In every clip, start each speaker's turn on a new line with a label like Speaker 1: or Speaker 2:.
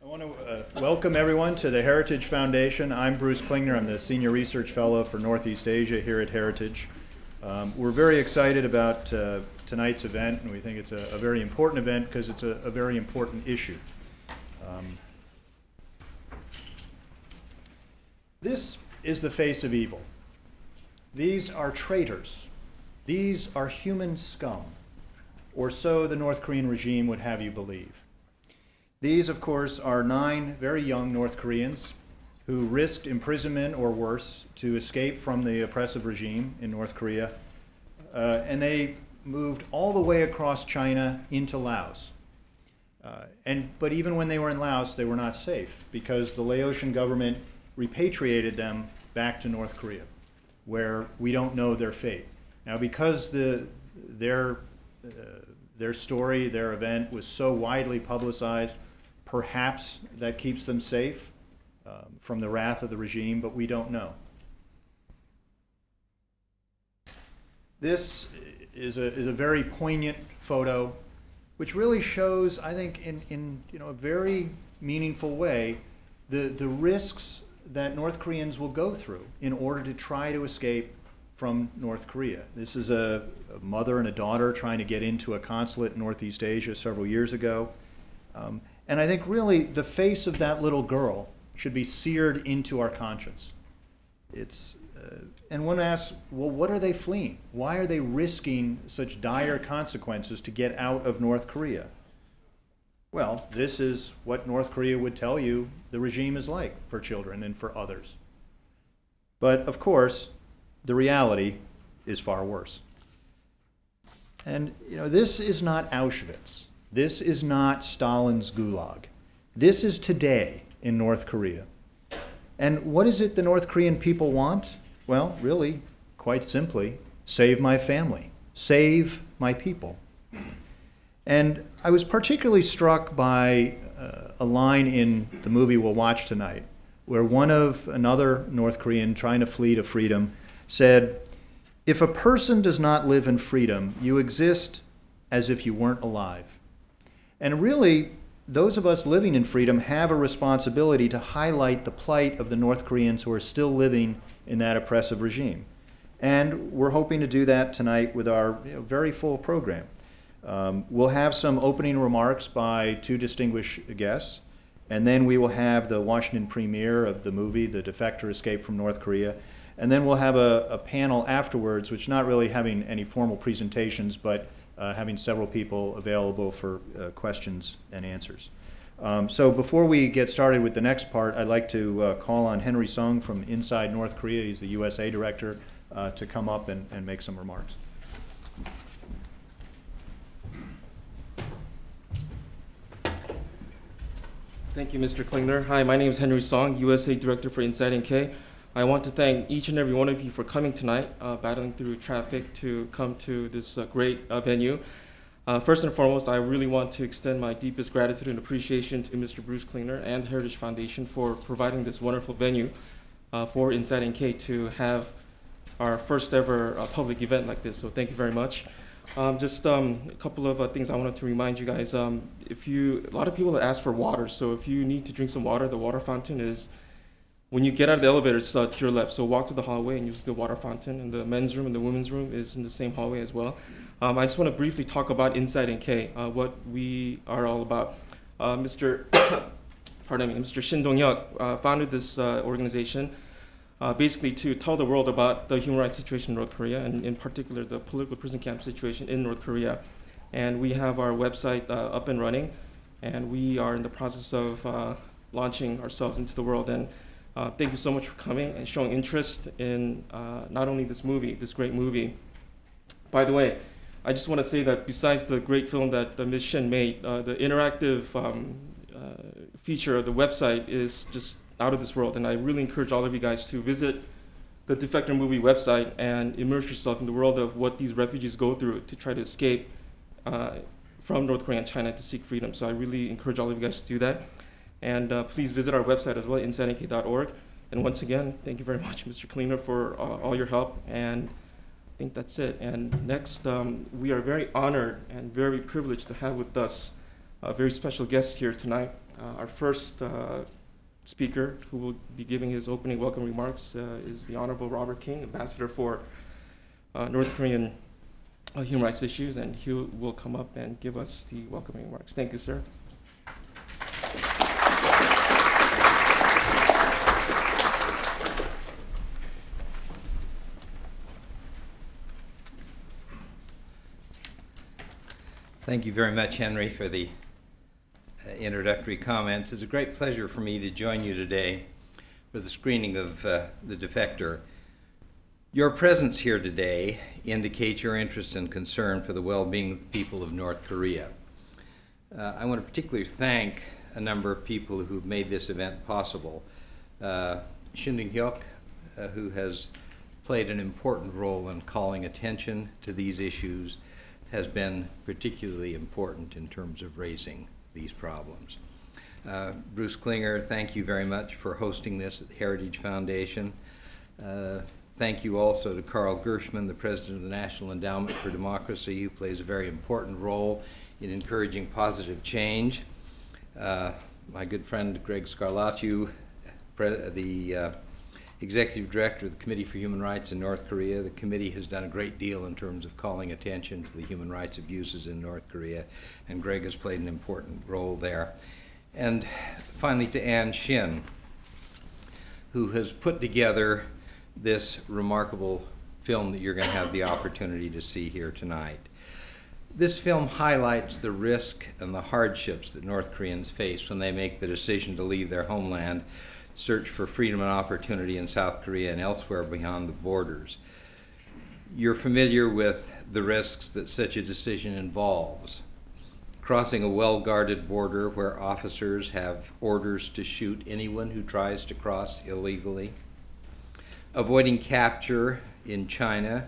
Speaker 1: I want to welcome everyone to the Heritage Foundation. I'm Bruce Klingner. I'm the Senior Research Fellow for Northeast Asia here at Heritage. We're very excited about tonight's event, and we think it's a very important event because it's a very important issue. This is the face of evil. These are traitors. These are human scum, or so the North Korean regime would have you believe. These, of course, are 9 very young North Koreans who risked imprisonment or worse to escape from the oppressive regime in North Korea, and they moved all the way across China into Laos. But even when they were in Laos, they were not safe because the Laotian government repatriated them back to North Korea, where we don't know their fate. Now, because their story, their event was so widely publicized, perhaps that keeps them safe from the wrath of the regime, but we don't know. This is a very poignant photo, which really shows, I think, in a very meaningful way, the risks that North Koreans will go through in order to try to escape from North Korea. This is a mother and a daughter trying to get into a consulate in Northeast Asia several years ago. And I think really the face of that little girl should be seared into our conscience. And one asks, well, what are they fleeing? Why are they risking such dire consequences to get out of North Korea? Well, this is what North Korea would tell you the regime is like for children and for others. But of course, the reality is far worse. And this is not Auschwitz. This is not Stalin's Gulag. This is today in North Korea. And what is it the North Korean people want? Well, really, quite simply, save my family, save my people. And I was particularly struck by a line in the movie we'll watch tonight, where another North Korean trying to flee to freedom said, "If a person does not live in freedom, you exist as if you weren't alive." And really, those of us living in freedom have a responsibility to highlight the plight of the North Koreans who are still living in that oppressive regime. And we're hoping to do that tonight with our very full program. We'll have some opening remarks by 2 distinguished guests, and then we will have the Washington premiere of the movie, The Defector Escape from North Korea. And then we'll have a panel afterwards, which not really having any formal presentations, but having several people available for questions and answers. So before we get started with the next part, I'd like to call on Henry Sung from inside North Korea. He's the USA director, to come up and make some remarks.
Speaker 2: Thank you, Mr. Klingner. Hi, my name is Henry Song, USA Director for Inside NK. I want to thank each and every one of you for coming tonight, battling through traffic to come to this great venue. First and foremost, I really want to extend my deepest gratitude and appreciation to Mr. Bruce Klingner and the Heritage Foundation for providing this wonderful venue for Inside NK to have our first ever public event like this. So thank you very much. Just a couple of things I wanted to remind you guys. A lot of people have asked for water, so if you need to drink some water, the water fountain is, when you get out of the elevator, it's to your left. So walk to the hallway and use the water fountain, and the men's room and the women's room is in the same hallway as well. I just want to briefly talk about Inside NK, what we are all about. Mr. Shin Dong-hyuk founded this organization basically to tell the world about the human rights situation in North Korea, and in particular the political prison camp situation in North Korea. And we have our website up and running, and we are in the process of launching ourselves into the world. And thank you so much for coming and showing interest in not only this movie, this great movie. By the way, I just want to say that besides the great film that Ms. Shin made, the interactive feature of the website is just out of this world. And I really encourage all of you guys to visit the Defector movie website and immerse yourself in the world of what these refugees go through to try to escape from North Korea and China to seek freedom. So I really encourage all of you guys to do that. And please visit our website as well, insidek.org. And once again, thank you very much, Mr. Klingner, for all your help. And I think that's it. And next, we are very honored and very privileged to have with us a very special guest here tonight. Our first speaker who will be giving his opening welcome remarks is the Honorable Robert King, Ambassador for North Korean human rights issues, and he will come up and give us the welcoming remarks. Thank you, sir.
Speaker 3: Thank you very much, Henry, for the introductory comments. It's a great pleasure for me to join you today for the screening of the Defector. Your presence here today indicates your interest and concern for the well-being of the people of North Korea. I want to particularly thank a number of people who've made this event possible. Dong-hyuk, who has played an important role in calling attention to these issues, has been particularly important in terms of raising these problems. Bruce Klinger, thank you very much for hosting this at the Heritage Foundation. Thank you also to Carl Gershman, the president of the National Endowment for Democracy, who plays a very important role in encouraging positive change. My good friend Greg Scarlatu, the Executive Director of the Committee for Human Rights in North Korea. The committee has done a great deal in terms of calling attention to the human rights abuses in North Korea, and Greg has played an important role there. And finally to Ann Shin, who has put together this remarkable film that you're going to have the opportunity to see here tonight. This film highlights the risk and the hardships that North Koreans face when they make the decision to leave their homeland, search for freedom and opportunity in South Korea and elsewhere beyond the borders. You're familiar with the risks that such a decision involves. Crossing a well-guarded border where officers have orders to shoot anyone who tries to cross illegally. Avoiding capture in China,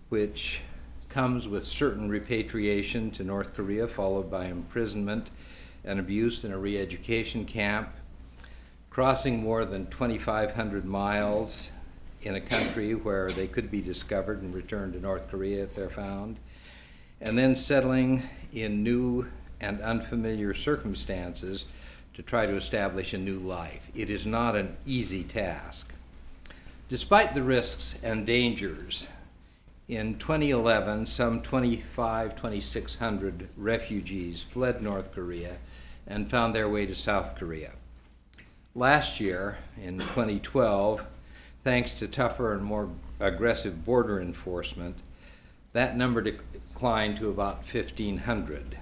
Speaker 3: which comes with certain repatriation to North Korea, followed by imprisonment and abuse in a re-education camp. Crossing more than 2,500 miles in a country where they could be discovered and returned to North Korea if they're found, and then settling in new and unfamiliar circumstances to try to establish a new life. It is not an easy task. Despite the risks and dangers, in 2011, some 2,600 refugees fled North Korea and found their way to South Korea. Last year, in 2012, thanks to tougher and more aggressive border enforcement, that number declined to about 1,500.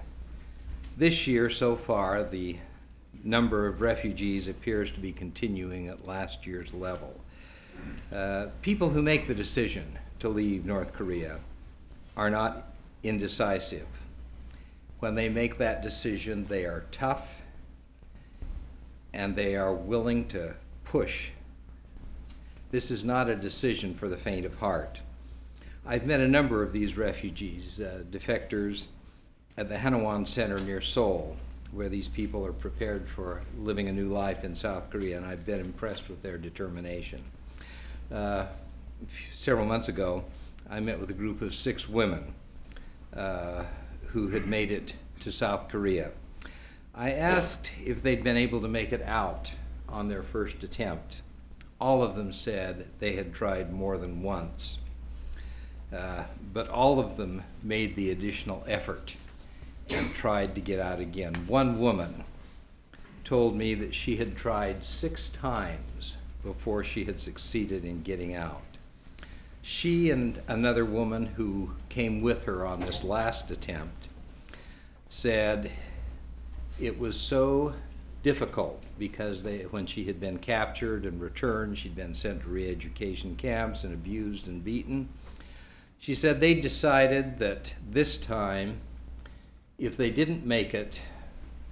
Speaker 3: This year, so far, the number of refugees appears to be continuing at last year's level. People who make the decision to leave North Korea are not indecisive. When they make that decision, they are tough, and they are willing to push. This is not a decision for the faint of heart. I've met a number of these refugees, defectors, at the Hanwon Center near Seoul, where these people are prepared for living a new life in South Korea, and I've been impressed with their determination. Several months ago, I met with a group of 6 women who had made it to South Korea. I asked if they'd been able to make it out on their first attempt. All of them said they had tried more than once, but all of them made the additional effort and tried to get out again. One woman told me that she had tried 6 times before she had succeeded in getting out. She and another woman who came with her on this last attempt said it was so difficult because when she had been captured and returned, she'd been sent to re-education camps and abused and beaten. She said they decided that this time, if they didn't make it,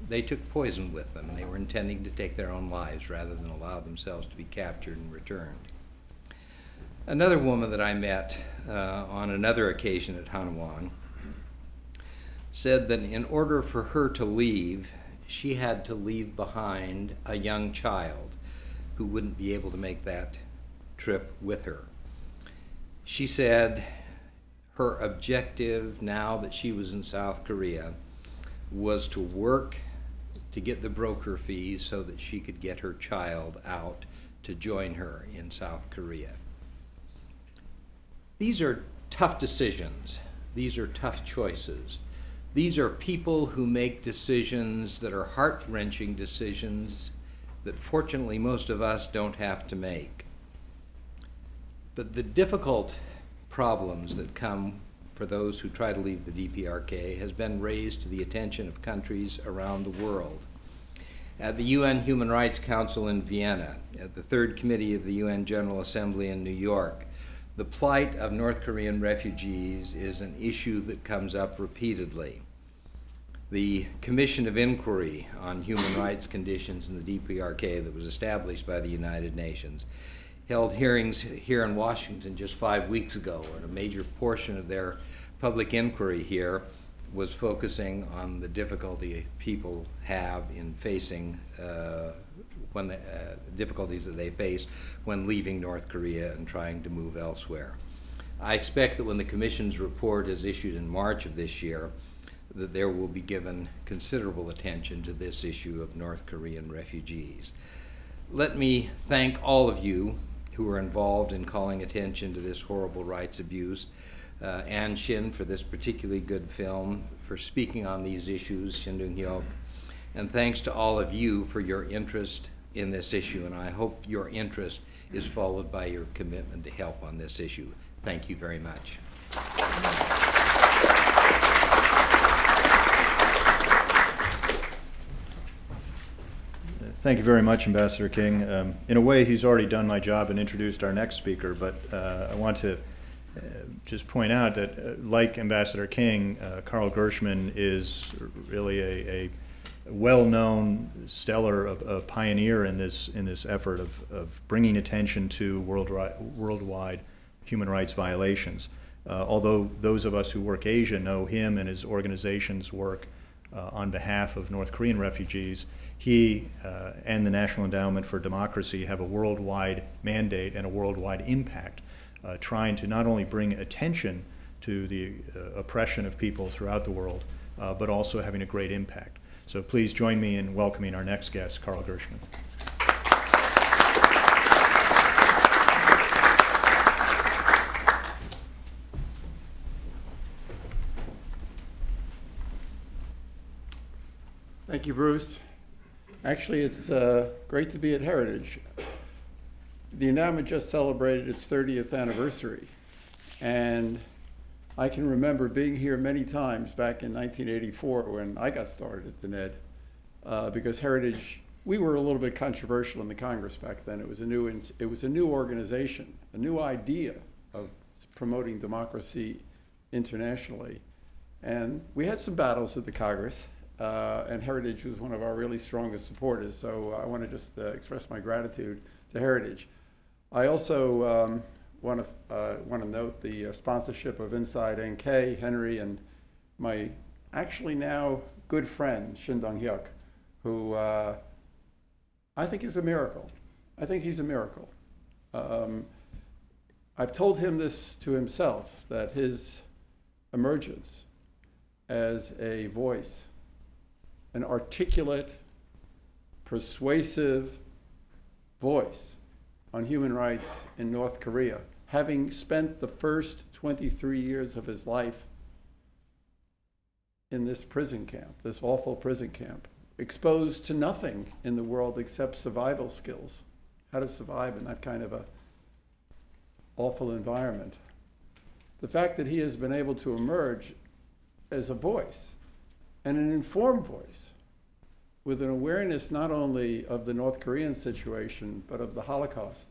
Speaker 3: they took poison with them. They were intending to take their own lives rather than allow themselves to be captured and returned. Another woman that I met on another occasion at Hanwon said that in order for her to leave, she had to leave behind a young child who wouldn't be able to make that trip with her. She said her objective now that she was in South Korea was to work to get the broker fees so that she could get her child out to join her in South Korea. These are tough decisions. These are tough choices. These are people who make decisions that are heart-wrenching decisions that fortunately most of us don't have to make. But the difficult problems that come for those who try to leave the DPRK has been raised to the attention of countries around the world. At the UN Human Rights Council in Vienna, at the Third Committee of the UN General Assembly in New York, the plight of North Korean refugees is an issue that comes up repeatedly. The Commission of Inquiry on Human Rights Conditions in the DPRK that was established by the United Nations held hearings here in Washington just 5 weeks ago, and a major portion of their public inquiry here was focusing on the difficulty people have in facing difficulties that they face when leaving North Korea and trying to move elsewhere. I expect that when the Commission's report is issued in March of this year, that there will be given considerable attention to this issue of North Korean refugees. Let me thank all of you who are involved in calling attention to this horrible rights abuse. Ann Shin for this particularly good film, for speaking on these issues, Shin Dong-hyuk. And thanks to all of you for your interest in this issue, and I hope your interest is followed by your commitment to help on this issue. Thank you very much.
Speaker 1: Thank you very much, Ambassador King. In a way, he's already done my job and introduced our next speaker, but I want to just point out that, like Ambassador King, Carl Gershman is really a well-known, stellar, a pioneer in this effort of bringing attention to worldwide human rights violations. Although those of us who work Asia know him and his organization's work on behalf of North Korean refugees, he and the National Endowment for Democracy have a worldwide mandate and a worldwide impact, trying to not only bring attention to the oppression of people throughout the world, but also having a great impact. So please join me in welcoming our next guest, Carl Gershman.
Speaker 4: Thank you, Bruce. Actually, it's great to be at Heritage. The endowment just celebrated its 30th anniversary, and I can remember being here many times back in 1984 when I got started at the NED, because Heritage, we were a little bit controversial in the Congress back then. It was a new organization, a new idea of promoting democracy internationally, and we had some battles at the Congress. And Heritage was one of our really strongest supporters, so I want to just express my gratitude to Heritage. I also want to note the sponsorship of Inside NK, Henry, and my actually now good friend, Shin Dong-hyuk, who I think is a miracle. I think he's a miracle. I've told him this to himself, that his emergence as a voice, an articulate, persuasive voice on human rights in North Korea, having spent the first 23 years of his life in this prison camp, this awful prison camp, exposed to nothing in the world except survival skills, how to survive in that kind of a awful environment. The fact that he has been able to emerge as a voice, and an informed voice, with an awareness not only of the North Korean situation, but of the Holocaust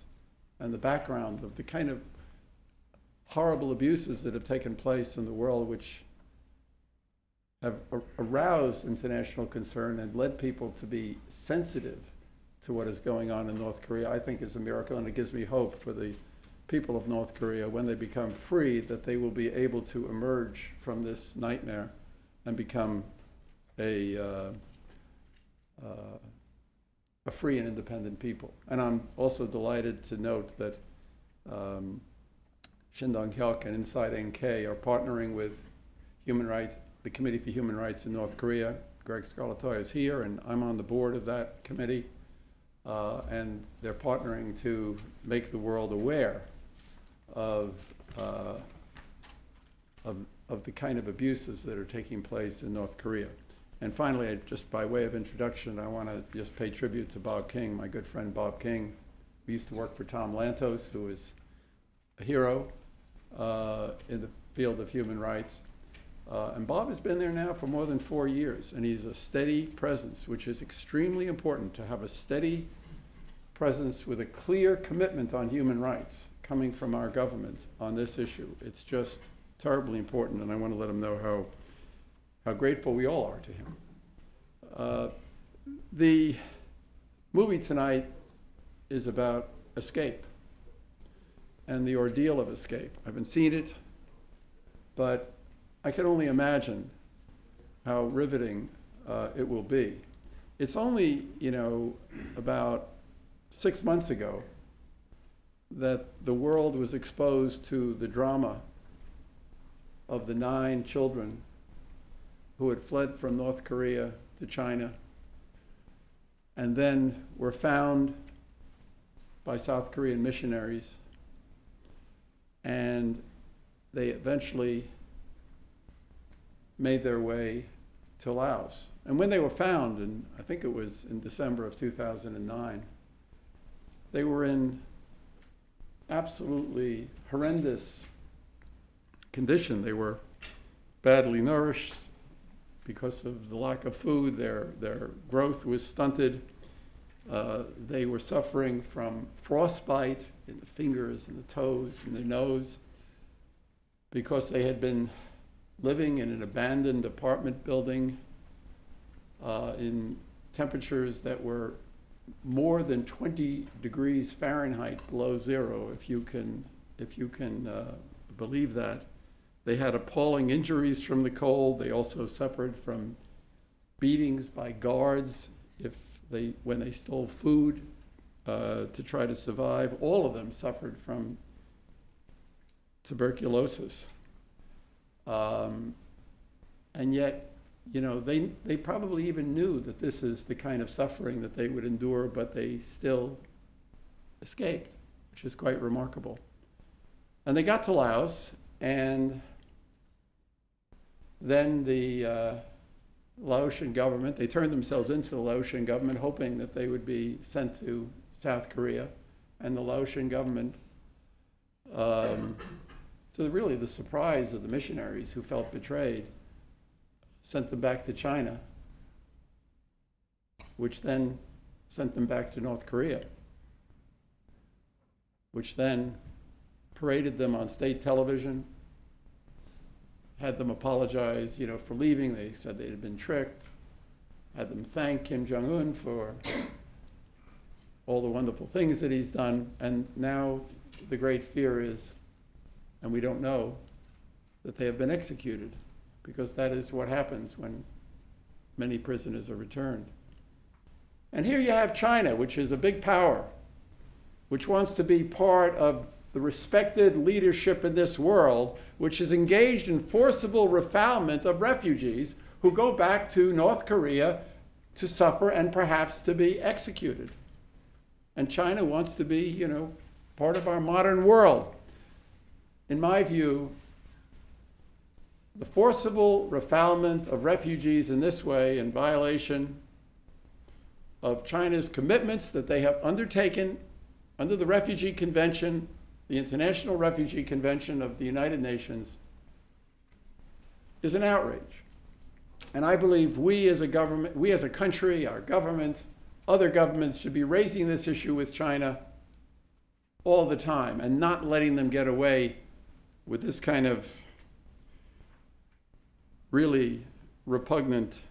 Speaker 4: and the background of the kind of horrible abuses that have taken place in the world, which have aroused international concern and led people to be sensitive to what is going on in North Korea, I think is a miracle, and it gives me hope for the people of North Korea, when they become free, that they will be able to emerge from this nightmare and become a free and independent people. And I'm also delighted to note that Shin Dong-hyuk and Inside NK are partnering with Human Rights the Committee for Human Rights in North Korea. Greg Scarlatoia is here, and I'm on the board of that committee. And they're partnering to make the world aware of the kind of abuses that are taking place in North Korea. And finally, just by way of introduction, I want to just pay tribute to Bob King, my good friend Bob King. We used to work for Tom Lantos, who is a hero in the field of human rights. And Bob has been there now for more than 4 years, and he's a steady presence, which is extremely important, to have a steady presence with a clear commitment on human rights coming from our government on this issue. It's just terribly important, and I want to let him know how grateful we all are to him. The movie tonight is about escape and the ordeal of escape. I haven't seen it, but I can only imagine how riveting it will be. It's only, about 6 months ago that the world was exposed to the drama of the 9 children who had fled from North Korea to China and then were found by South Korean missionaries, and they eventually made their way to Laos. And when they were found, and I think it was in December of 2009, they were in absolutely horrendous condition. They were badly nourished because of the lack of food. Their growth was stunted. They were suffering from frostbite in the fingers and the toes and the nose because they had been living in an abandoned apartment building in temperatures that were more than 20 degrees Fahrenheit below zero, if you can believe that. They had appalling injuries from the cold. They also suffered from beatings by guards when they stole food to try to survive. All of them suffered from tuberculosis. And yet, they probably even knew that this is the kind of suffering that they would endure, but they still escaped, which is quite remarkable. And they got to Laos, and then the Laotian government, they turned themselves into the Laotian government, hoping that they would be sent to South Korea. And the Laotian government, to really the surprise of the missionaries who felt betrayed, sent them back to China, which then sent them back to North Korea, which then paraded them on state television, had them apologize, for leaving. They said they had been tricked, had them thank Kim Jong-un for all the wonderful things that he's done. And now the great fear is, and we don't know, that they have been executed, because that is what happens when many prisoners are returned. And here you have China, which is a big power, which wants to be part of the respected leadership in this world, which is engaged in forcible refoulement of refugees who go back to North Korea to suffer and perhaps to be executed. And China wants to be, part of our modern world. In my view, the forcible refoulement of refugees in this way, in violation of China's commitments that they have undertaken under the Refugee Convention, the International Refugee Convention of the United Nations, is an outrage. And I believe we as a government, we as a country, our government, other governments should be raising this issue with China all the time and not letting them get away with this kind of really repugnant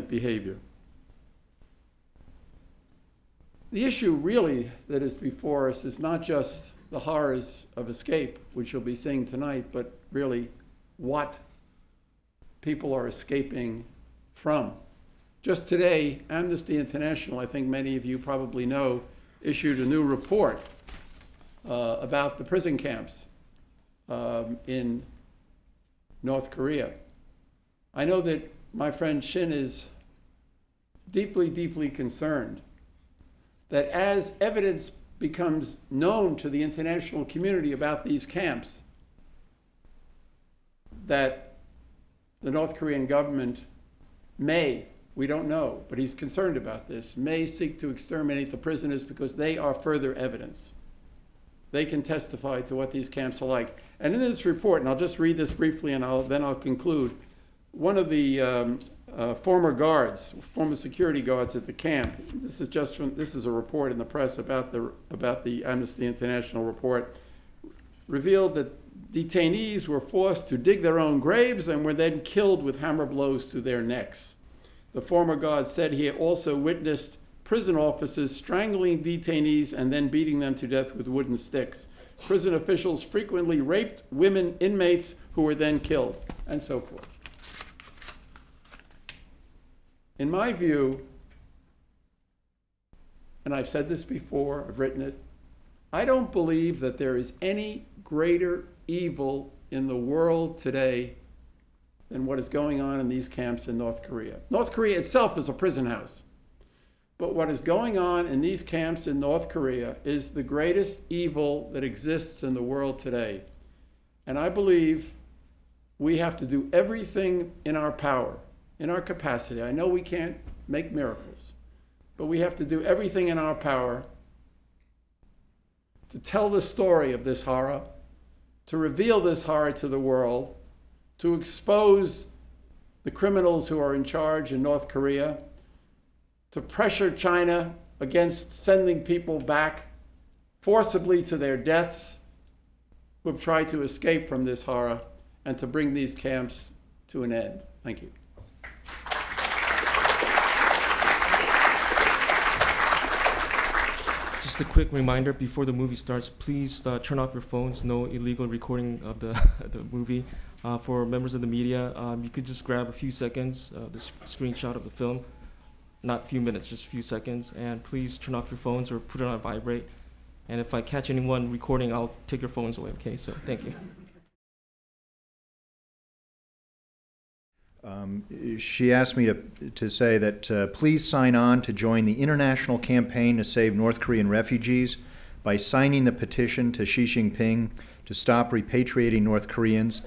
Speaker 4: behavior. The issue really that is before us is not just the horrors of escape, which you'll be seeing tonight, but really what people are escaping from. Just today, Amnesty International, I think many of you probably know, issued a new report about the prison camps in North Korea. I know that my friend Shin is deeply, deeply concerned that as evidence becomes known to the international community about these camps, that the North Korean government may, we don't know, but he's concerned about this, may seek to exterminate the prisoners because they are further evidence. They can testify to what these camps are like. And in this report, and I'll just read this briefly and then I'll conclude, one of the former security guards at the camp, this is a report in the press about the Amnesty International report, revealed that detainees were forced to dig their own graves and were then killed with hammer blows to their necks. The former guard said he also witnessed prison officers strangling detainees and then beating them to death with wooden sticks. Prison officials frequently raped women inmates who were then killed, and so forth. In my view, and I've said this before, I've written it, I don't believe that there is any greater evil in the world today than what is going on in these camps in North Korea. North Korea itself is a prison house. But what is going on in these camps in North Korea is the greatest evil that exists in the world today. And I believe we have to do everything in our power, in our capacity. I know we can't make miracles, but we have to do everything in our power to tell the story of this horror, to reveal this horror to the world, to expose the criminals who are in charge in North Korea, to pressure China against sending people back forcibly to their deaths who have tried to escape from this horror, and to bring these camps to an end. Thank you.
Speaker 2: Just a quick reminder before the movie starts, please turn off your phones. No illegal recording of the movie. For members of the media, you could just grab a few seconds, the screenshot of the film. Not a few minutes, just a few seconds. And please turn off your phones or put it on vibrate. And if I catch anyone recording, I'll take your phones away, okay? So thank you.
Speaker 1: She asked me to say that please sign on to join the international campaign to save North Korean refugees by signing the petition to Xi Jinping to stop repatriating North Koreans.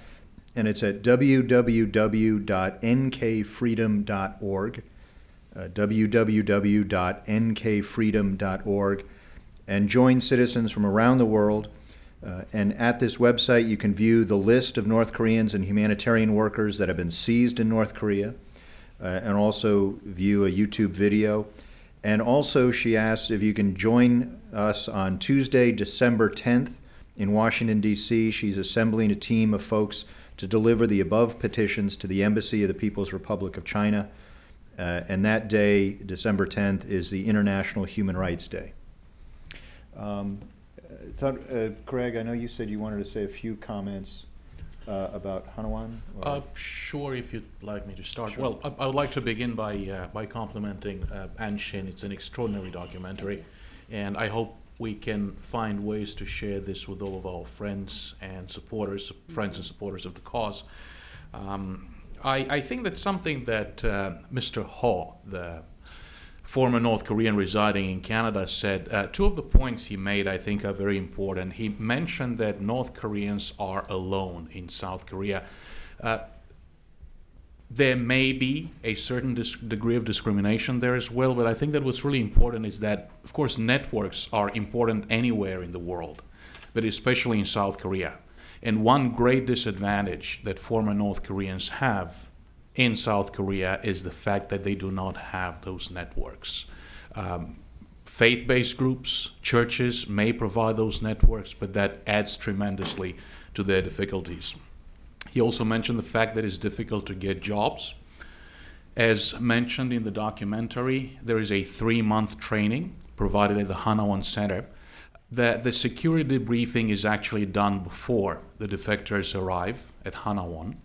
Speaker 1: And it's at www.nkfreedom.org, www.nkfreedom.org, and join citizens from around the world. And at this website, you can view the list of North Koreans and humanitarian workers that have been seized in North Korea, and also view a YouTube video. And also, she asked if you can join us on Tuesday, December 10th in Washington, D.C. She's assembling a team of folks to deliver the above petitions to the Embassy of the People's Republic of China. And that day, December 10th, is the International Human Rights Day. Craig, I know you said you wanted to say a few comments about Hanawan.
Speaker 5: Sure, if you'd like me to start.
Speaker 1: Sure.
Speaker 5: Well, I would like to begin by complimenting Ann Shin. It's an extraordinary documentary, and I hope we can find ways to share this with all of our friends and supporters of the cause. I think that's something that Mr. Ho, the former North Korean residing in Canada, said. Two of the points he made, I think, are very important. He mentioned that North Koreans are alone in South Korea. There may be a certain degree of discrimination there as well, but I think that what's really important is that, of course, networks are important anywhere in the world, but especially in South Korea. And one great disadvantage that former North Koreans have in South Korea is the fact that they do not have those networks. Faith-based groups, churches may provide those networks, but that adds tremendously to their difficulties. He also mentioned the fact that it's difficult to get jobs. As mentioned in the documentary, there is a 3-month training provided at the Hanawan Center. The security briefing is actually done before the defectors arrive at Hanawan.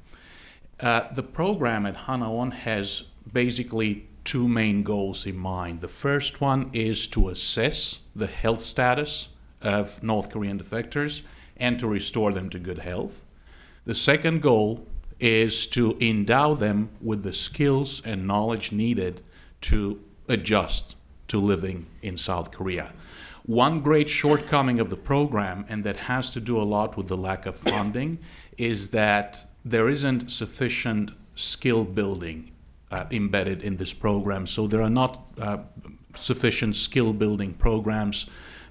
Speaker 5: The program at Hanawan has basically two main goals in mind. The first one is to assess the health status of North Korean defectors and to restore them to good health. The second goal is to endow them with the skills and knowledge needed to adjust to living in South Korea. One great shortcoming of the program, and that has to do a lot with the lack of funding, is that there isn't sufficient skill building embedded in this program. So there are not sufficient skill building programs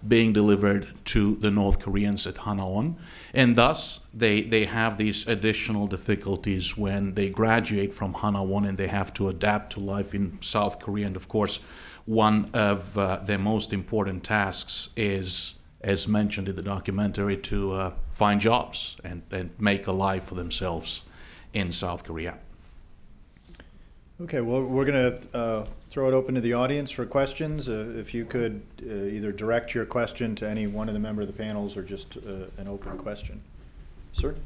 Speaker 5: being delivered to the North Koreans at Hanaon, and thus they have these additional difficulties when they graduate from Hanaon and they have to adapt to life in South Korea. And of course, one of their most important tasks is, as mentioned in the documentary, to find jobs and make a life for themselves in South Korea.
Speaker 1: Okay, well, we're going to throw it open to the audience for questions. If you could either direct your question to any one of the members of the panels or just an open question. Sir?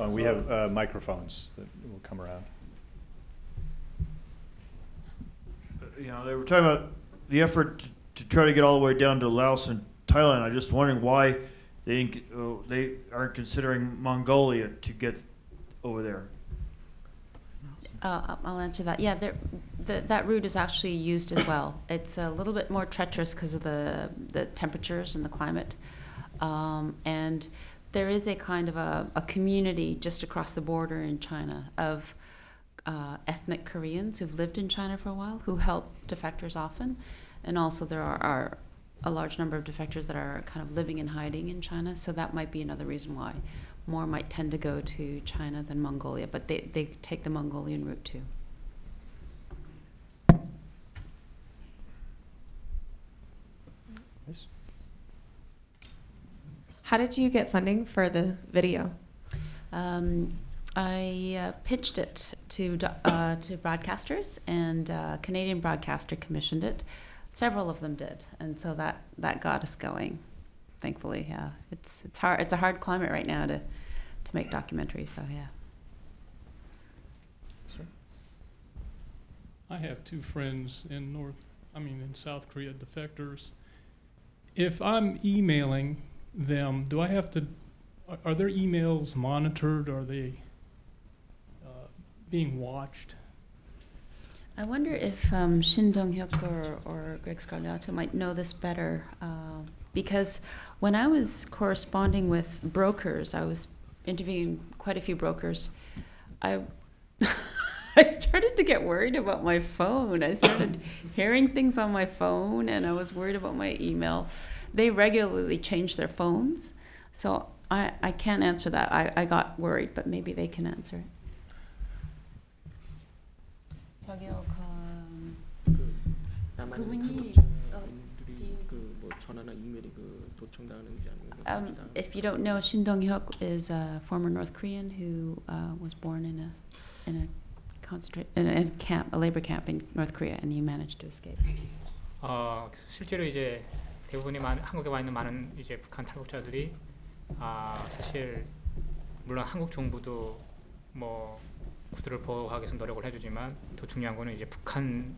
Speaker 1: We have microphones that will come around.
Speaker 6: You know, they were talking about the effort to try to get all the way down to Laos and Thailand. I'm just wondering why they aren't considering Mongolia to get over there.
Speaker 7: I'll answer that. Yeah, that route is actually used as well. It's a little bit more treacherous because of the temperatures and the climate. And there is a kind of a community just across the border in China of ethnic Koreans who've lived in China for a while, who help defectors often. And also there are a large number of defectors that are kind of living and hiding in China. So that might be another reason why more might tend to go to China than Mongolia, but they take the Mongolian route too.
Speaker 1: Yes.
Speaker 8: How did you get funding for the video?
Speaker 7: I pitched it to broadcasters, and a Canadian broadcaster commissioned it. Several of them did, and so that got us going. Thankfully, yeah. It's hard. It's a hard climate right now to make documentaries, though. Yeah.
Speaker 1: Sir?
Speaker 9: I have two friends in South Korea, defectors. If I'm emailing them, do I have to? Are their emails monitored? Are they being watched?
Speaker 7: I wonder if Shin Dong-hyuk or Greg Scarlato might know this better, because when I was corresponding with brokers, I was interviewing quite a few brokers, I started to get worried about my phone. I started hearing things on my phone, and I was worried about my email. They regularly change their phones, so I can't answer that. I got worried, but maybe they can answer it. 저기요, if you don't know, Shin Dong-hyuk is a former North Korean who was born in a camp, a labor camp in North Korea, and he managed to escape.
Speaker 10: 실제로 이제 대부분이 한국에 와 있는 많은 이제 북한 탈북자들이 사실 물론 한국 정부도 뭐 그들을 보호하기 위해서 노력을 해주지만 더 중요한 거는 이제 북한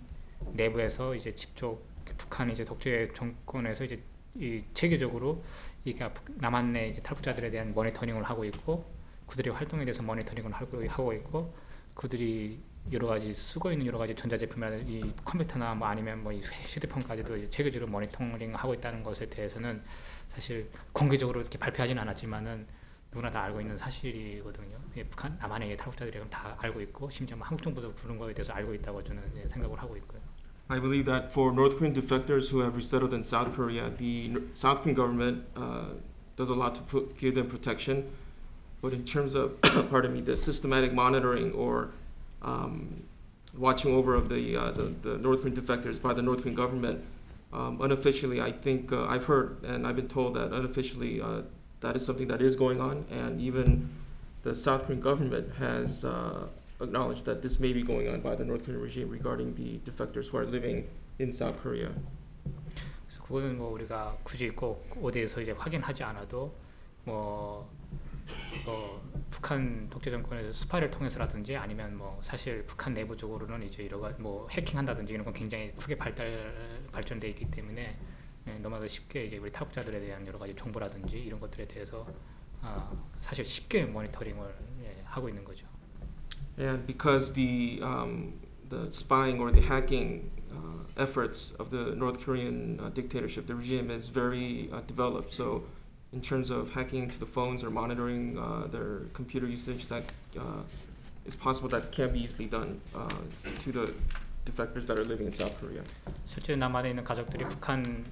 Speaker 10: 내부에서 이제 직접 북한 이제 독재 정권에서 이제 이 체계적으로 이게 남한 내 이제 탈북자들에 대한 모니터링을 하고 있고 그들의 활동에 대해서 모니터링을 하고 있고 그들이 여러 가지 쓰고 있는 여러 가지 전자제품이나 이 컴퓨터나 뭐 아니면 뭐 이 휴대폰까지도 이제 체계적으로 모니터링하고 있다는 것에 대해서는 사실 공개적으로 이렇게 발표하지는 않았지만은 누구나 다 알고 있는 사실이거든요. 북한 남한의 탈북자들이 다 알고 있고 심지어 한국 정부도 그런 거에 대해서 알고 있다고 저는 생각을 하고 있고요.
Speaker 2: I believe that for North Korean defectors who have resettled in South Korea, the South Korean government does a lot to give them protection. But in terms of, pardon me, the systematic monitoring or watching over of the North Korean defectors by the North Korean government, unofficially, I think I've heard and I've been told that unofficially that is something that is going on, and even the South Korean government has acknowledged that this may be going on by the North Korean regime regarding the defectors who are living in South Korea.
Speaker 10: 그래서 그거는 뭐 우리가 굳이 꼭 어디에서 이제 확인하지 않아도 북한 독재 정권에서 스파이를 통해서라든지 아니면 뭐 사실 북한 내부적으로는 이제 뭐 해킹한다든지 이런 건 굉장히 크게 발전돼 있기 때문에 너무나도 쉽게 이제 우리 탈북자들에 대한 여러 가지 정보라든지 이런 것들에 대해서 사실 쉽게 모니터링을 하고 있는 거죠.
Speaker 2: And because the spying or the hacking efforts of the North Korean dictatorship, the regime is very developed. So in terms of hacking into the phones or monitoring their computer usage, that it's possible that can be easily done to the defectors that are living in South Korea.
Speaker 10: 실제 남한에 있는 가족들이 북한의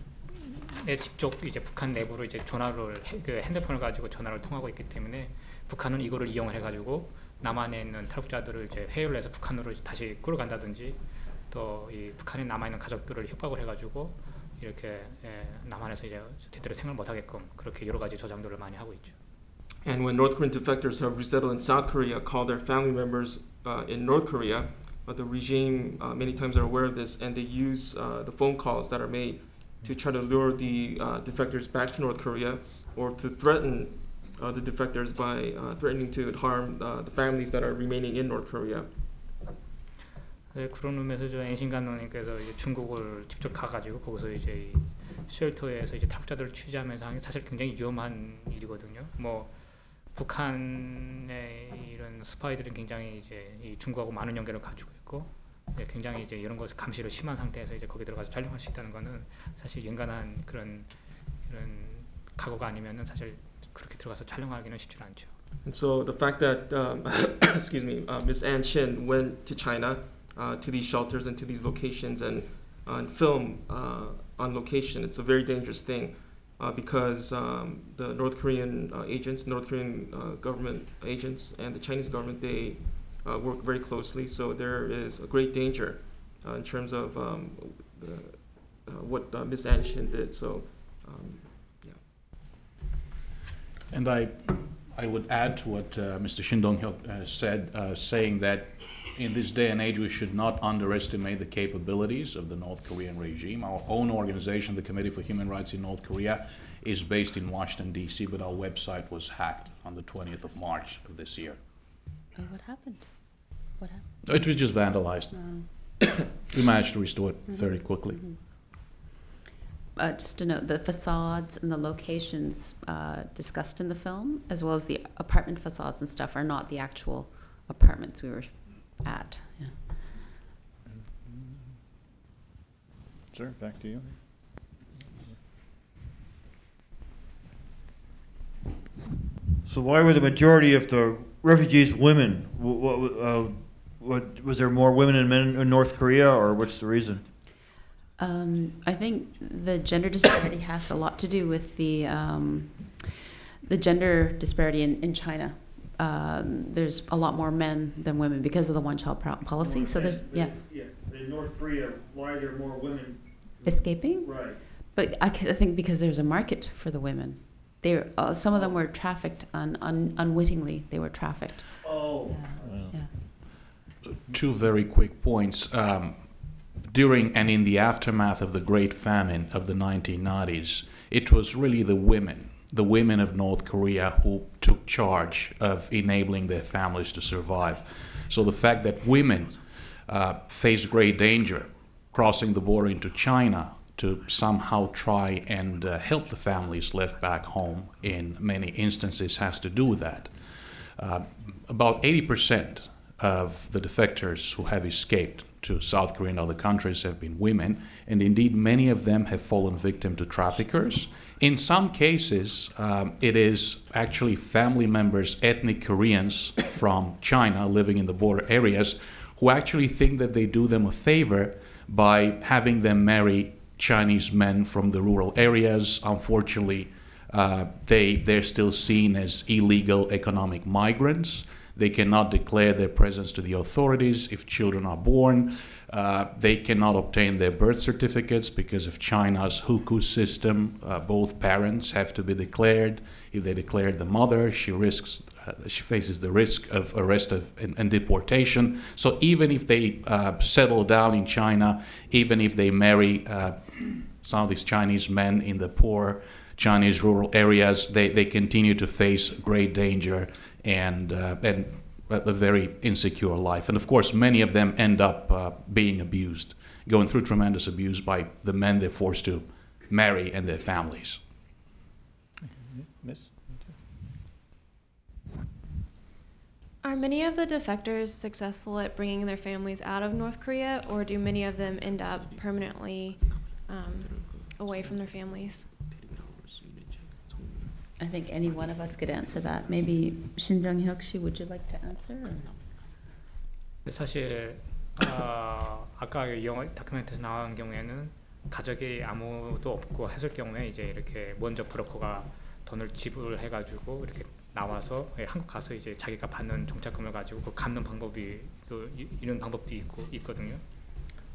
Speaker 10: 집쪽 이제 북한 내부로 이제 전화를 그 핸드폰을 가지고 전화를 통하고 있기 때문에 북한은 이거를 이용해 가지고 남한에 있는 탈북자들을 이제 회유를 해서 북한으로 이제 다시 끌어간다든지 또 이 북한에 남아 있는 가족들을 협박을 해가지고 이렇게 남한에서 이제 제대로 생활 못하게끔 그렇게 여러 가지 조장들을 많이 하고 있죠.
Speaker 2: And when North Korean defectors who have resettled in South Korea call their family members in North Korea, the regime many times are aware of this, and they use the phone calls that are made to try to lure the defectors back to North Korea, or to threaten the defectors by threatening to harm the families that are remaining in North Korea.
Speaker 10: 네, 그런 의미에서 저 엔신 감독님께서 이제 중국을 직접 가가지고 거기서 이제 이 쉘터에서 이제 탈북자들을 취재하면서 하는 게 사실 굉장히 위험한 일이거든요. 뭐 북한의 이런 스파이들은 굉장히 이제 이 중국하고 많은 연계를 가지고 있고 굉장히 이제 이런 것을 감시를 심한 상태에서 이제 거기 들어가서 촬영할 수 있다는 거는 사실 인간한 그런 각오가 아니면은 사실 그렇게 들어가서 촬영하기는 쉽지 않죠.
Speaker 2: And so the fact that excuse me, Miss Ann Shin went to China to these shelters and to these locations and film on location, it's a very dangerous thing because the North Korean agents, North Korean government agents, and the Chinese government, they work very closely. So there is a great danger in terms of what Miss Ann Shin did. So, yeah.
Speaker 5: And I would add to what Mr. Shin Dong-hyuk said, saying that in this day and age we should not underestimate the capabilities of the North Korean regime. Our own organization, the Committee for Human Rights in North Korea, is based in Washington, D.C., but our website was hacked on the 20th of March of this year.
Speaker 7: Oh, what happened? What happened?
Speaker 5: It was just vandalized. We managed to restore it very quickly.
Speaker 7: Just to note, the facades and the locations discussed in the film, as well as the apartment facades and stuff, are not the actual apartments we were at. Yeah.
Speaker 1: Sir, back to you.
Speaker 6: So why were the majority of the refugees women? What was there more women and men in North Korea, or what's the reason?
Speaker 7: I think the gender disparity has a lot to do with the gender disparity in China. There's a lot more men than women because of the one-child policy. So there's
Speaker 6: In North Korea, why are there more women
Speaker 7: escaping?
Speaker 6: Right.
Speaker 7: But I think because there's a market for the women. Some of them were trafficked unwittingly. They were trafficked.
Speaker 6: Oh.
Speaker 7: Yeah.
Speaker 5: Two very quick points. During and in the aftermath of the Great Famine of the 1990s, it was really the women of North Korea who took charge of enabling their families to survive. So the fact that women face great danger crossing the border into China to somehow try and help the families left back home in many instances has to do with that. About 80% of the defectors who have escaped to South Korea and other countries have been women, and indeed many of them have fallen victim to traffickers. In some cases, it is actually family members, ethnic Koreans from China living in the border areas, who actually think that they do them a favor by having them marry Chinese men from the rural areas. Unfortunately, they're still seen as illegal economic migrants. They cannot declare their presence to the authorities if children are born. They cannot obtain their birth certificates because of China's hukou system. Both parents have to be declared. If they declare the mother, she faces the risk of arrest and deportation. So even if they settle down in China, even if they marry some of these Chinese men in the poor Chinese rural areas, they continue to face great danger and a very insecure life. And of course, many of them end up being abused, going through tremendous abuse by the men they're forced to marry and their families.
Speaker 1: Miss?
Speaker 8: Are many of the defectors successful at bringing their families out of North Korea, or do many of them end up permanently away from their families?
Speaker 7: I think any one of us could answer that. Maybe Jong-hyuk, would you like to answer? Or?
Speaker 10: 사실 아까 영화 다큐멘터리에서 나온 경우에는 가족이 아무도 없고 했을 경우에 이제 이렇게 먼저 브로커가 돈을 지불해가지고 이렇게 나와서 한국 가서 이제 자기가 받는 정착금을 가지고 그 갚는 방법이 또 이런 방법도 있거든요.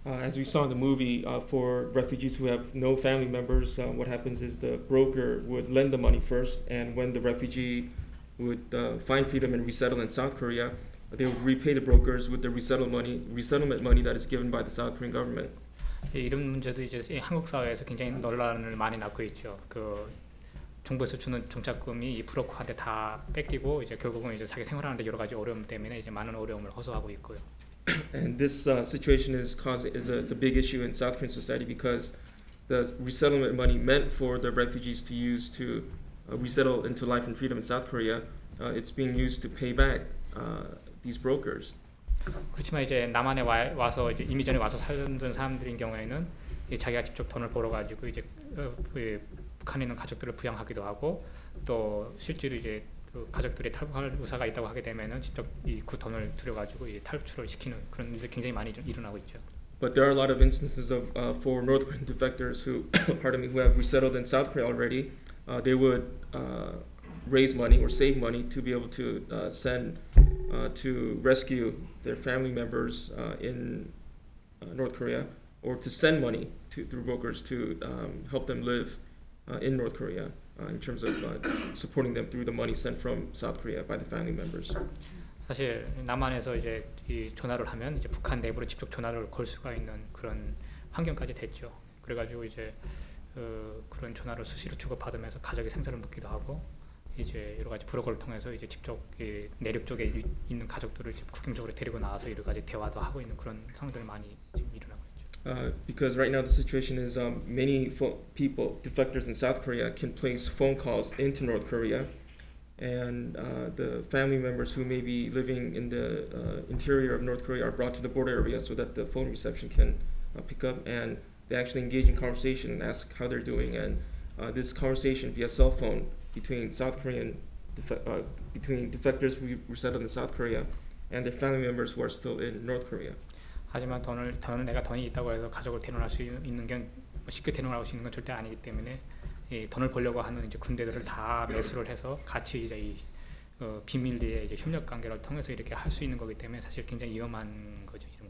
Speaker 2: As we saw in the movie, for refugees who have no family members, what happens is the broker would lend the money first, and when the refugee would find freedom and resettle in South Korea, they would repay the brokers with the resettlement money that is given by the South Korean government.
Speaker 10: 이런 문제도 이제 한국 사회에서 굉장히 논란을 많이 낳고 있죠. 그 정부에서 주는 정착금이 이 브로커한테 다 뺏기고 이제 결국은 이제 자기 생활하는데 여러 가지 어려움 때문에 이제 많은 어려움을 호소하고 있고요.
Speaker 2: And this situation is a big issue in South Korean society because the resettlement money meant for the refugees to use to resettle into life and freedom in South Korea, it's being used to pay back these brokers.
Speaker 10: 그렇지만 이제 남한에 와서 이제 이미 전에 와서 살던 사람들인 경우에는 자기가 직접 돈을 벌어가지고 이제 북한에 있는 가족들을 부양하기도 하고 또 실제로 이제 그 가족들이 탈북할 의사가 있다고 하게 되면은 직접 그 돈을 들여가지고 이제 탈출을 시키는 그런 일이 굉장히 많이 일어나고 있죠.
Speaker 2: But there are a lot of instances of for North Korean defectors who, who have resettled in South Korea already. They would raise money or save money to be able to send to rescue their family members in North Korea, or to send money through brokers to help them live in North Korea. In terms of supporting them through the money sent from South Korea by the family members.
Speaker 10: 사실 남한에서 이제 이 전화를 하면 이제 북한 내부로 직접 전화를 걸 수가 있는 그런 환경까지 됐죠. 그래가지고 이제 그런 전화를 수시로 주고받으면서 가족의 생사를 묻기도 하고 이제 여러 가지 브로커를 통해서 이제 직접 이 내륙 쪽에 있는 가족들을 이제 국경적으로 데리고 나와서 여러 가지 대화도 하고 있는 그런 상황들이 많이 지금 일어나고.
Speaker 2: Because right now the situation is many people, defectors in South Korea, can place phone calls into North Korea, and the family members who may be living in the interior of North Korea are brought to the border area so that the phone reception can pick up, and they actually engage in conversation and ask how they're doing, and this conversation via cell phone between South Korean between defectors who resettled in South Korea and their family members who are still in North Korea.
Speaker 10: 하지만 내가 돈이 있다고 해서 가족을 데려갈 수 있는 게 쉽게 데려갈 수 있는 건 절대 아니기 때문에 이 돈을 벌려고 하는 이제 군대들을 다 매수를 해서 같이 이제 이 비밀리에 이제 협력 관계를 통해서 이렇게 할 수 있는 거기 때문에 사실 굉장히 위험한 거죠 이런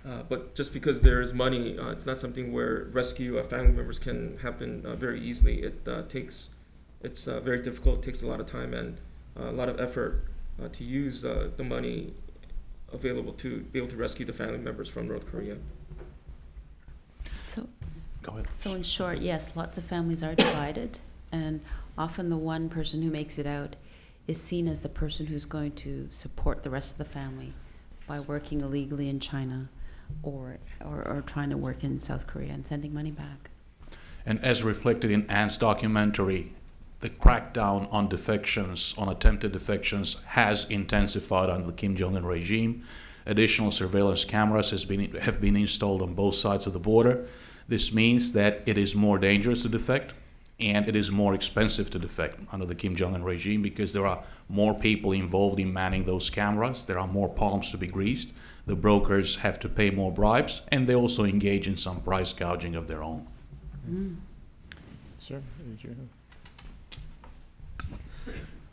Speaker 10: 것들.
Speaker 2: But just because there is money, it's not something where rescue family members can happen very easily. It's very difficult. It takes a lot of time and a lot of effort to use the money available to be able to rescue the family members from North Korea.
Speaker 7: So,
Speaker 5: Go ahead.
Speaker 7: So in short, yes, lots of families are divided, and often the one person who makes it out is seen as the person who's going to support the rest of the family by working illegally in China or trying to work in South Korea and sending money back.
Speaker 5: And as reflected in Anne's documentary, the crackdown on defections, on attempted defections, has intensified under the Kim Jong-un regime. Additional surveillance cameras have been installed on both sides of the border. This means that it is more dangerous to defect, and it is more expensive to defect under the Kim Jong-un regime because there are more people involved in manning those cameras. There are more palms to be greased. The brokers have to pay more bribes, and they also engage in some price gouging of their own.
Speaker 1: Sir, did you have?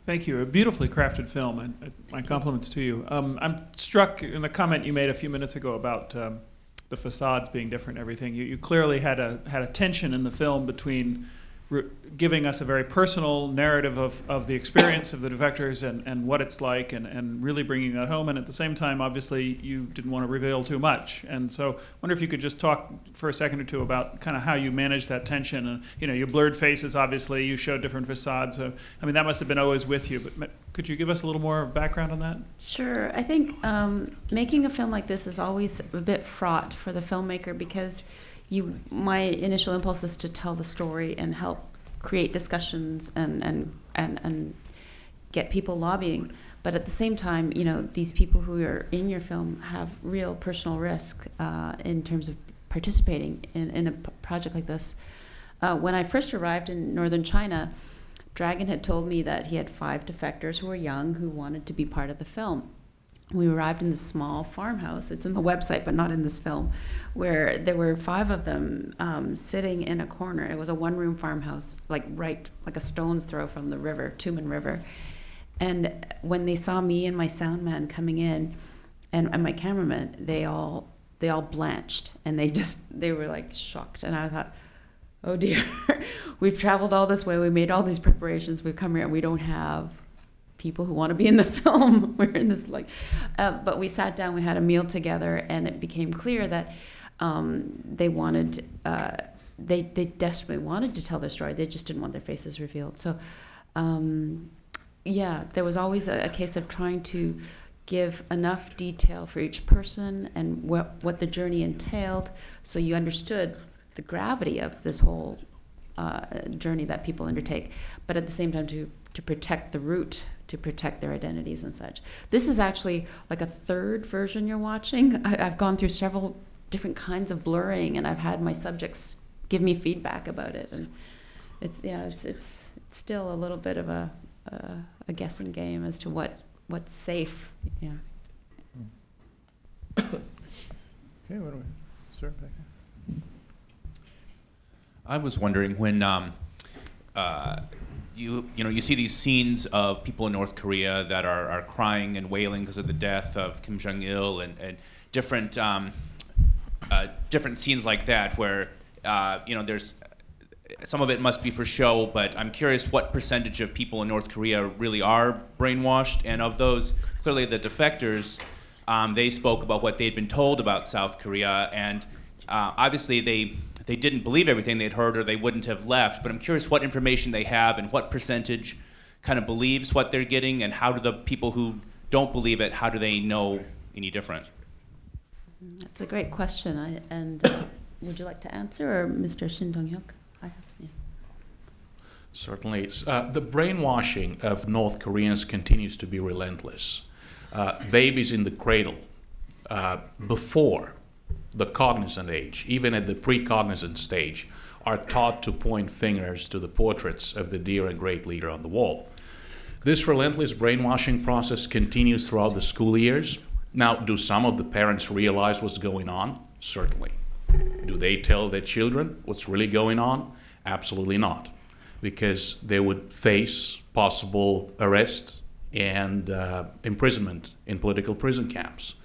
Speaker 11: Thank you. A beautifully crafted film, and my compliments to you. I'm struck in the comment you made a few minutes ago about the facades being different and everything. You clearly had a tension in the film between giving us a very personal narrative of the experience of the defectors and what it's like and really bringing that home. And at the same time, obviously, you didn't want to reveal too much. And so I wonder if you could just talk for a second or two about kind of how you managed that tension. And, you blurred faces, obviously. You showed different facades. So, I mean, that must have been always with you. But could you give us a little more background on that?
Speaker 7: Sure. I think making a film like this is always a bit fraught for the filmmaker because my initial impulse is to tell the story and help create discussions and get people lobbying. But at the same time, you know, these people who are in your film have real personal risk in terms of participating in a project like this. When I first arrived in northern China, Dragon had told me that he had 5 defectors who were young who wanted to be part of the film. We arrived in this small farmhouse, it's in the website but not in this film, where there were 5 of them sitting in a corner. It was a one-room farmhouse, like a stone's throw from the river, Tumen River. And when they saw me and my sound man coming in and my cameraman, they all blanched and they were like shocked. And I thought, oh dear, we've traveled all this way, we made all these preparations, we've come here and we don't have people who want to be in the film. We're in this but we sat down, we had a meal together, and it became clear that they desperately wanted to tell their story. They just didn't want their faces revealed. So, yeah, there was always a case of trying to give enough detail for each person and what the journey entailed, so you understood the gravity of this whole journey that people undertake, but at the same time to protect the route, to protect their identities and such. This is actually like a 3rd version you're watching. I've gone through several different kinds of blurring, and I've had my subjects give me feedback about it, and it's still a little bit of a guessing game as to what's safe. Yeah.
Speaker 1: Okay, what do we, sir, back there?
Speaker 12: I was wondering when you see these scenes of people in North Korea that are crying and wailing because of the death of Kim Jong-il and different different scenes like that where there's some of it must be for show, but I'm curious what percentage of people in North Korea really are brainwashed, and of those, clearly the defectors, they spoke about what they'd been told about South Korea, and obviously they didn't believe everything they'd heard or they wouldn't have left, but I'm curious what information they have and what percentage kind of believes what they're getting, and how do the people who don't believe it, how do they know any different?
Speaker 7: That's a great question. Would you like to answer, or Mr. Shin Dong-hyuk? Yeah.
Speaker 5: Certainly. The brainwashing of North Koreans continues to be relentless. Babies in the cradle, before the cognizant age, even at the pre-cognizant stage, are taught to point fingers to the portraits of the dear and great leader on the wall. This relentless brainwashing process continues throughout the school years. Now, do some of the parents realize what's going on? Certainly. Do they tell their children what's really going on? Absolutely not, because they would face possible arrest and imprisonment in political prison camps.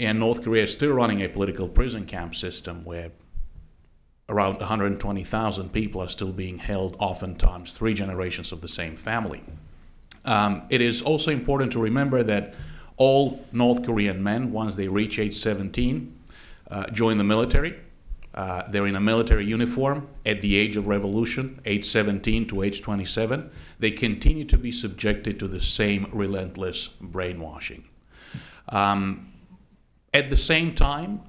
Speaker 5: And North Korea is still running a political prison camp system where around 120,000 people are still being held, oftentimes 3 generations of the same family. It is also important to remember that all North Korean men, once they reach age 17, join the military. They're in a military uniform at the age of revolution, age 17 to age 27. They continue to be subjected to the same relentless brainwashing. At the same time,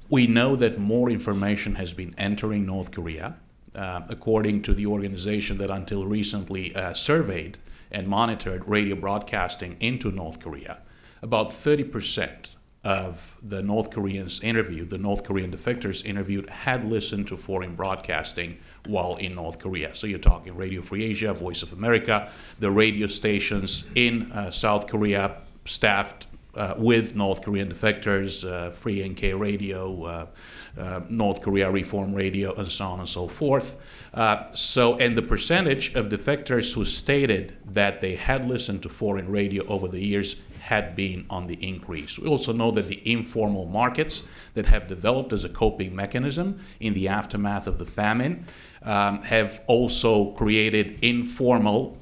Speaker 5: we know that more information has been entering North Korea. According to the organization that until recently surveyed and monitored radio broadcasting into North Korea, about 30% of the North Koreans interviewed, the North Korean defectors interviewed, had listened to foreign broadcasting while in North Korea. So you're talking Radio Free Asia, Voice of America, the radio stations in South Korea staffed with North Korean defectors, Free NK Radio, North Korea Reform Radio, and so on and so forth. And the percentage of defectors who stated that they had listened to foreign radio over the years had been on the increase. We also know that the informal markets that have developed as a coping mechanism in the aftermath of the famine have also created informal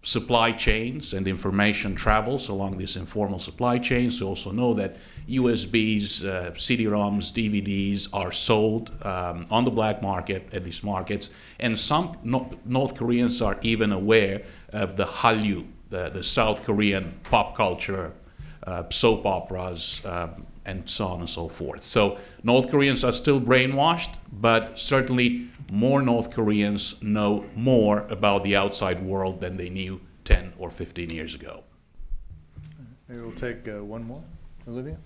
Speaker 5: supply chains and information travels along these informal supply chains. We also know that USBs, CD-ROMs, DVDs are sold on the black market at these markets, and some North Koreans are even aware of the Hallyu, the South Korean pop culture, soap operas, and so on and so forth. So North Koreans are still brainwashed, but certainly more North Koreans know more about the outside world than they knew 10 or 15 years ago.
Speaker 1: Maybe we'll take one more. Olivia?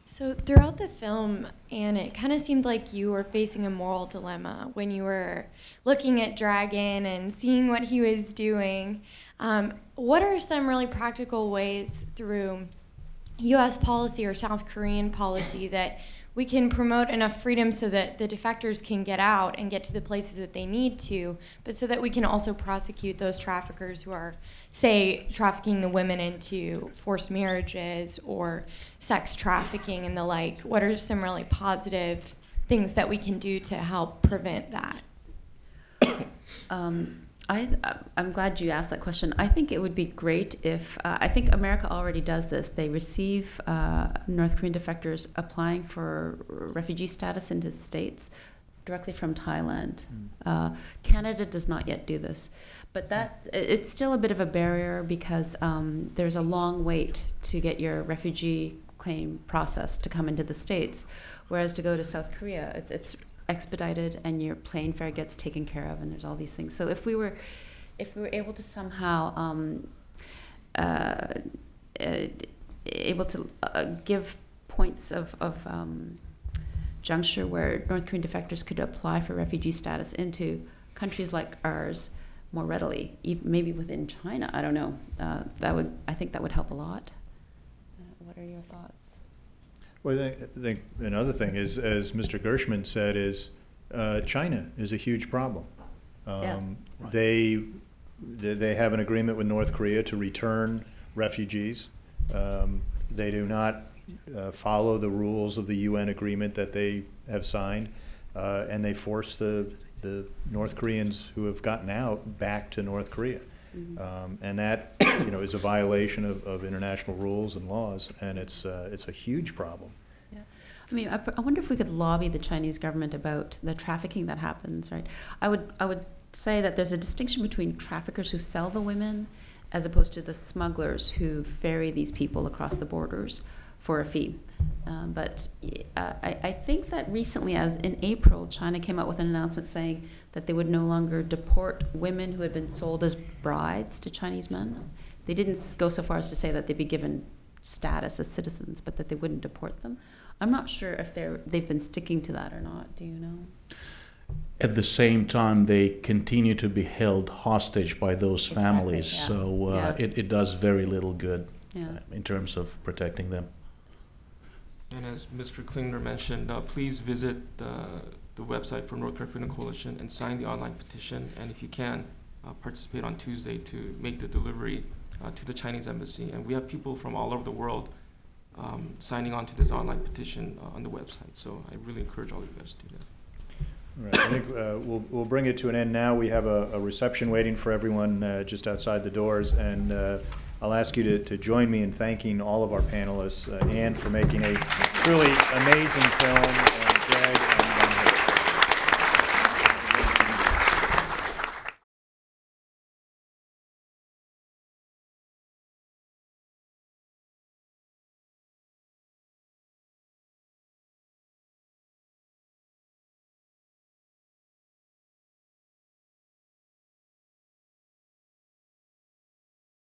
Speaker 13: So throughout the film, Anne, it kind of seemed like you were facing a moral dilemma when you were looking at Dragon and seeing what he was doing. What are some really practical ways through U.S. policy or South Korean policy that we can promote enough freedom so that the defectors can get out and get to the places that they need to, but so that we can also prosecute those traffickers who are, say, trafficking the women into forced marriages or sex trafficking and the like? What are some really positive things that we can do to help prevent that?
Speaker 7: I'm glad you asked that question. I think it would be great if, I think America already does this. They receive North Korean defectors applying for refugee status into states directly from Thailand. Canada does not yet do this. But it's still a bit of a barrier because there's a long wait to get your refugee claim process to come into the States. Whereas to go to South Korea, it's expedited and your plane fare gets taken care of, and there's all these things. So if we were able to somehow able to give points of juncture where North Korean defectors could apply for refugee status into countries like ours more readily, maybe within China, I don't know. I think that would help a lot. What are your thoughts?
Speaker 1: Well, I think another thing is, as Mr. Gershman said, is China is a huge problem. They have an agreement with North Korea to return refugees. They do not follow the rules of the UN agreement that they have signed, and they force the North Koreans who have gotten out back to North Korea. And that, is a violation of international rules and laws, and it's a huge problem.
Speaker 7: Yeah, I mean, I wonder if we could lobby the Chinese government about the trafficking that happens, right? I would say that there's a distinction between traffickers who sell the women as opposed to the smugglers who ferry these people across the borders for a fee. But I think that recently, as in April, China came out with an announcement saying that they would no longer deport women who had been sold as brides to Chinese men. They didn't go so far as to say that they'd be given status as citizens, but that they wouldn't deport them. I'm not sure if they've been sticking to that or not. Do you know?
Speaker 5: At the same time, they continue to be held hostage by those families,
Speaker 7: Exactly, yeah.
Speaker 5: so it does very little good
Speaker 7: Yeah.
Speaker 5: in terms of protecting them.
Speaker 2: And as Mr. Klingler mentioned, please visit the website for North Korea Freedom Coalition and sign the online petition. And if you can, participate on Tuesday to make the delivery to the Chinese embassy. And we have people from all over the world signing on to this online petition on the website. So I really encourage all of you guys to do that.
Speaker 1: All right, I think we'll bring it to an end now. We have a reception waiting for everyone just outside the doors, and I'll ask you to join me in thanking all of our panelists, Anne for making a truly amazing film, and Greg and